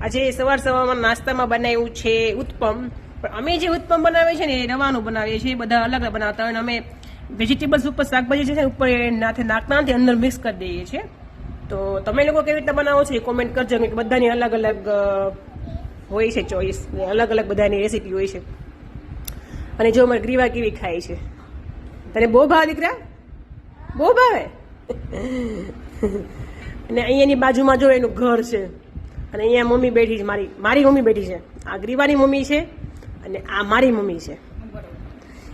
આજે સવાર સવારમાં નાસ્તામાં બનાવ્યું છે ઉત્પમ. પણ અમે જે ઉત્પમ બનાવીએ છીએ ને એ રવાનું બનાવીએ છીએ, બધા અલગ અલગ બનાવતા હોય. અને અમે વેજીટેબલ્સ ઉપર શાકભાજી છે ઉપર નાથે નાખતા નથી, અંદર મિક્સ કરી દઈએ છીએ. તો તમે લોકો કેવી રીતે બનાવો છો એ કોમેન્ટ કરજો, કે બધાની અલગ અલગ હોય છે ચોઈસ, અલગ અલગ બધાની રેસીપી હોય છે. અને જો અમારે ગ્રીવા કેવી ખાય છે, તને બહુ ભાવે દીકરા? બહુ ભાવે. અને અહીંયાની બાજુમાં જો એનું ઘર છે, અને અહીંયા મમ્મી બેઠી છે, મારી મમ્મી બેઠી છે. આ ગ્રીવાની મમ્મી છે અને આ મારી મમ્મી છે.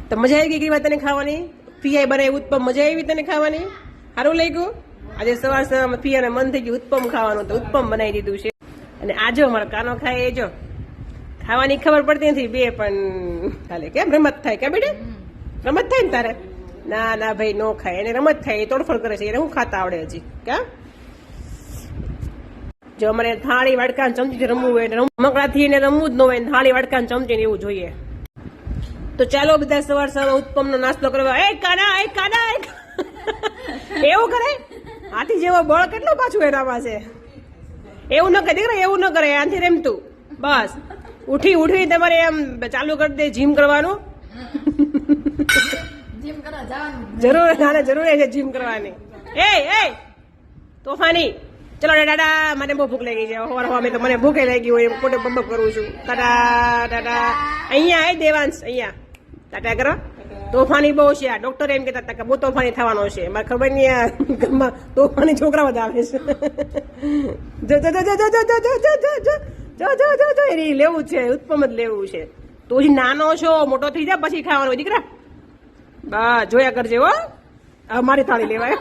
તો મજા આવી ગઈ ગ્રીવા તને ખાવાની? પિયાએ બનાવી ઉત્પમ, મજા આવી તને ખાવાની? સારું લાગ્યું? આજે સવાર સવારમાં પિયાને મન થઈ ગયું ઉત્પમ ખાવાનું, તો ઉત્પમ બનાવી દીધું છે. અને આજો મારો કાનો ખાય એ જો, ખાવાની ખબર પડતી નથી બે, પણ ચાલે. કેમ રમત થાય? કે બેટા રમત થાય ને તારે? ના ના ભાઈ નો ખાય, એને રમત થાય, એ તોડફોડ કરે છે, એને હું ખાતા આવડે હજી? ક્યાં જો અમારે થાળી વાડકા ચમચી રમવું હોય, રમકડાથી એને રમવું જ ન હોય, થાળી વાડકા ચમચી ને એવું જોઈએ. તો ચાલો બધા સવાર સવાર ઉત્પમ નો નાસ્તો કરવા. એ કાના એવું કરે? હાથી જેવો બળ કેટલો પાછું એનામાં છે. એવું ન કરે દીકરા, એવું ન કરે. આથી રમતું બસ ઉઠી તમારે એમ ચાલુ કરી દે જીમ કરવાનું. જરૂર છે જીમ કરવાની. એ તોફાની, ચલો દાદા, મને બહુ ભૂખ લાગી છે. અમે તો મને ભૂખે લાગી હોય પોતે બબક કરું છું. ટાટા અહીંયા આય દેવાંશ, અહીંયા ટાટા કરો. તોફાની બહુ છે. આ ડોક્ટર એમ કહેતા હતા કે બહુ તોફાની થવાનો છે. મારે ખબર નહીં આ ઘરમાં તોફાની છોકરા બધા આવે છે. જો એ લેવું છે, ઉત્પમ જ લેવું છે. તું હજી નાનો છો, મોટો થઈ જાય પછી ખાવાનો દીકરા. બસ જોયા કરજે હો, મારી થાળી લેવાય.